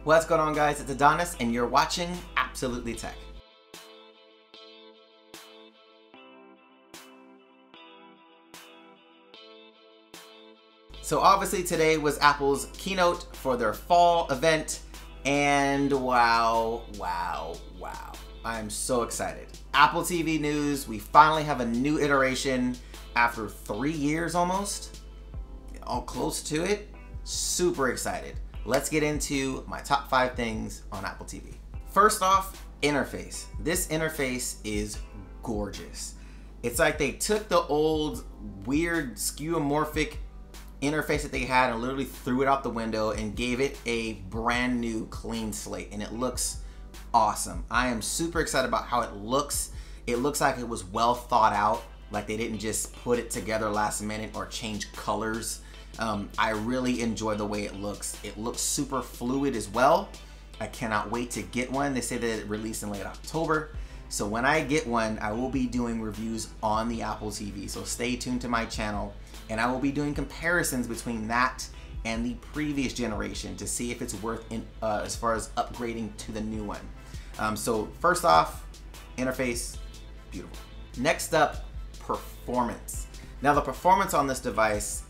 What's going on, guys? It's Adonis and you're watching Absolutely Tech. So obviously today was Apple's keynote for their fall event, and wow. I'm so excited. Apple TV news, we finally have a new iteration after 3 years almost, all close to it. Super excited. Let's get into my top 5 things on Apple TV. First off, interface. This interface is gorgeous. It's like they took the old weird skeuomorphic interface that they had and literally threw it out the window and gave it a brand new clean slate, and it looks awesome. I am super excited about how it looks. It looks like it was well thought out, like they didn't just put it together last minute or change colors. I really enjoy the way it looks. It looks super fluid as well. I cannot wait to get one. They say that it released in late October. So when I get one, I will be doing reviews on the Apple TV. So stay tuned to my channel, and I will be doing comparisons between that and the previous generation to see if it's worth as far as upgrading to the new one. So first off, interface, beautiful. Next up, performance. Now the performance on this device,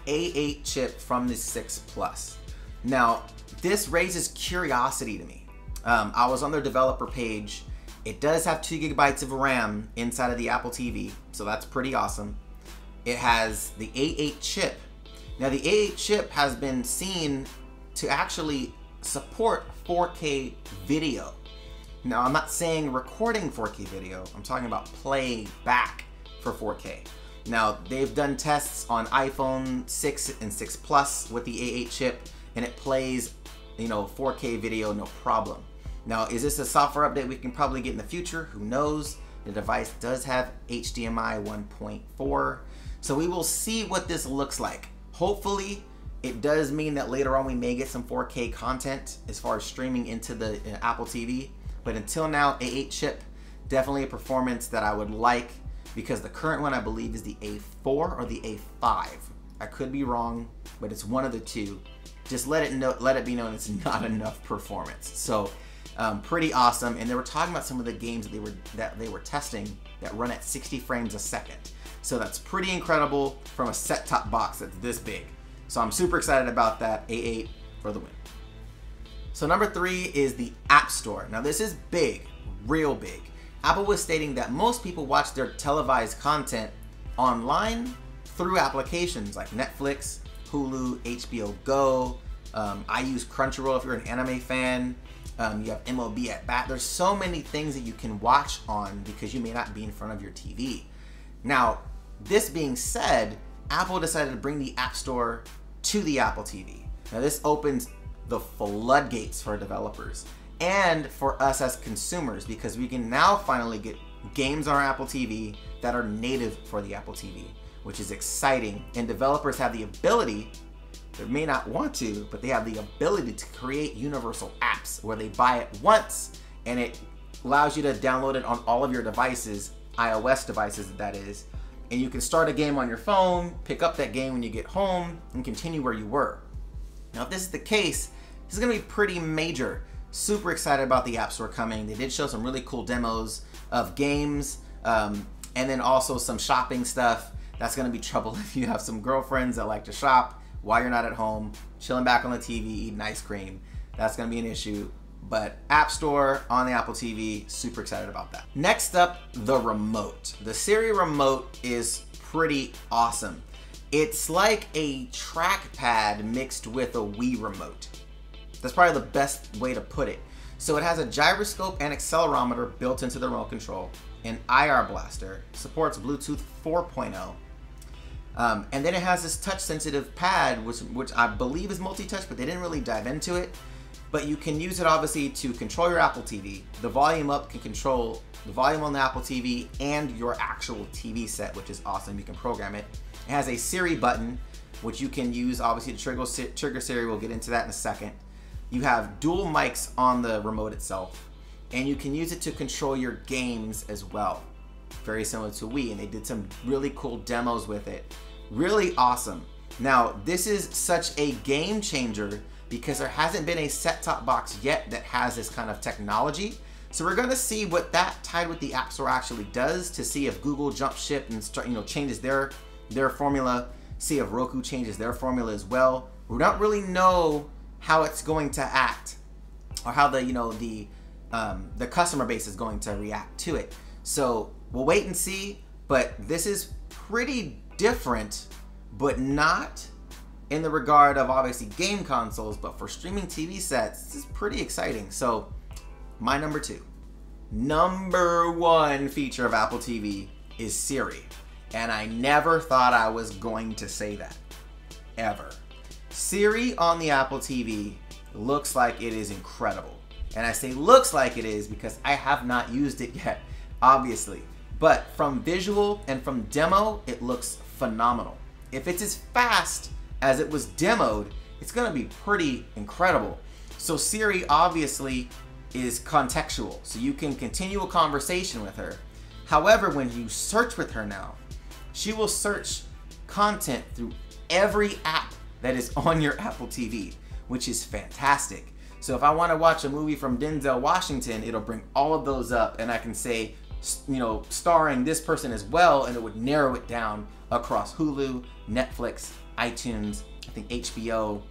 A8 chip from the 6 Plus. Now this raises curiosity to me. I was on their developer page. It does have 2 GB of RAM inside of the Apple TV, so that's pretty awesome. It has the A8 chip. Now the A8 chip has been seen to actually support 4K video. Now I'm not saying recording 4K video, I'm talking about playing back for 4K. Now they've done tests on iPhone 6 and 6 Plus with the A8 chip, and it plays, 4K video no problem. Now, is this a software update we can probably get in the future? Who knows? The device does have HDMI 1.4, so we will see what this looks like. Hopefully, it does mean that later on we may get some 4K content as far as streaming into the Apple TV. But until now, A8 chip, definitely a performance that I would like, because the current one I believe is the A4 or the A5. I could be wrong, but it's one of the two. Just let it be known it's not enough performance. So pretty awesome. And they were talking about some of the games that they were testing that run at 60 frames a second. So that's pretty incredible from a set-top box that's this big. So I'm super excited about that. A8 for the win. So number 3 is the App Store. Now this is big, real big. Apple was stating that most people watch their televised content online through applications like Netflix, Hulu, HBO Go. I use Crunchyroll if you're an anime fan. You have MLB at Bat. There's so many things that you can watch on because you may not be in front of your TV. Now, this being said, Apple decided to bring the App Store to the Apple TV. Now this opens the floodgates for developers and for us as consumers, because we can now finally get games on our Apple TV that are native for the Apple TV, which is exciting. And developers have the ability, they may not want to, but they have the ability to create universal apps where they buy it once and it allows you to download it on all of your devices, iOS devices that is, and you can start a game on your phone, pick up that game when you get home, and continue where you were. Now if this is the case, this is gonna be pretty major. Super excited about the App Store coming. They did show some really cool demos of games, and then also some shopping stuff. That's gonna be trouble if you have some girlfriends that like to shop while you're not at home, chilling back on the TV, eating ice cream. That's gonna be an issue. But App Store on the Apple TV, super excited about that. Next up, the remote. The Siri remote is pretty awesome. It's like a trackpad mixed with a Wii remote. That's probably the best way to put it. So it has a gyroscope and accelerometer built into the remote control, an IR blaster, supports Bluetooth 4.0, and then it has this touch-sensitive pad, which I believe is multi-touch, but they didn't really dive into it. But you can use it obviously to control your Apple TV. The volume up can control the volume on the Apple TV and your actual TV set, which is awesome. You can program it. It has a Siri button, which you can use obviously to trigger Siri. We'll get into that in a second. You have dual mics on the remote itself, and you can use it to control your games as well. Very similar to Wii, and they did some really cool demos with it. Really awesome. Now, this is such a game changer because there hasn't been a set-top box yet that has this kind of technology. So we're gonna see what that tied with the App Store actually does, to see if Google jumps ship and changes their formula, see if Roku changes their formula as well. We don't really know how it's going to act, or how the customer base is going to react to it. So we'll wait and see, but this is pretty different, but not in the regard of obviously game consoles, but for streaming TV sets, this is pretty exciting. So my number 2. Number 1 feature of Apple TV is Siri. And I never thought I was going to say that, ever. Siri on the Apple TV looks like it is incredible. And I say looks like it is because I have not used it yet, obviously. But from visual and from demo, it looks phenomenal. If it's as fast as it was demoed, it's gonna be pretty incredible. So Siri obviously is contextual, so you can continue a conversation with her. However, when you search with her now, she will search content through every app that is on your Apple TV, which is fantastic. So if I want to watch a movie from Denzel Washington, it'll bring all of those up, and I can say, starring this person as well, and it would narrow it down across Hulu, Netflix, iTunes, I think HBO.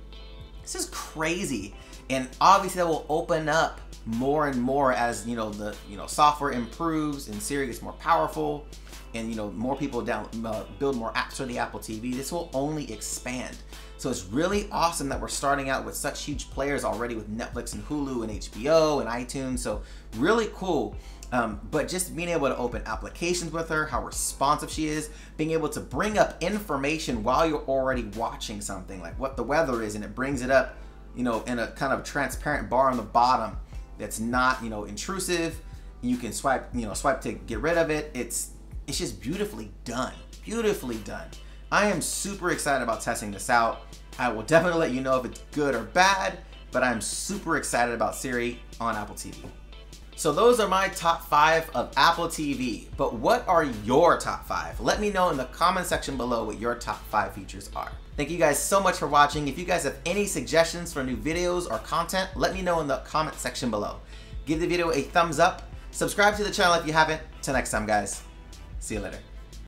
This is crazy. And obviously that will open up more and more as the software improves and Siri gets more powerful, and more people build more apps for the Apple TV. This will only expand. So it's really awesome that we're starting out with such huge players already with Netflix and Hulu and HBO and iTunes. So really cool. But just being able to open applications with her, how responsive she is, being able to bring up information while you're already watching something, like what the weather is, and it brings it up, in a kind of transparent bar on the bottom that's not, intrusive. You can swipe to get rid of it. It's just beautifully done, beautifully done. I am super excited about testing this out. I will definitely let you know if it's good or bad, but I'm super excited about Siri on Apple TV. So those are my top 5 of Apple TV, but what are your top 5? Let me know in the comment section below what your top 5 features are. Thank you guys so much for watching. If you guys have any suggestions for new videos or content, let me know in the comment section below. Give the video a thumbs up, subscribe to the channel if you haven't. Till next time guys, see you later.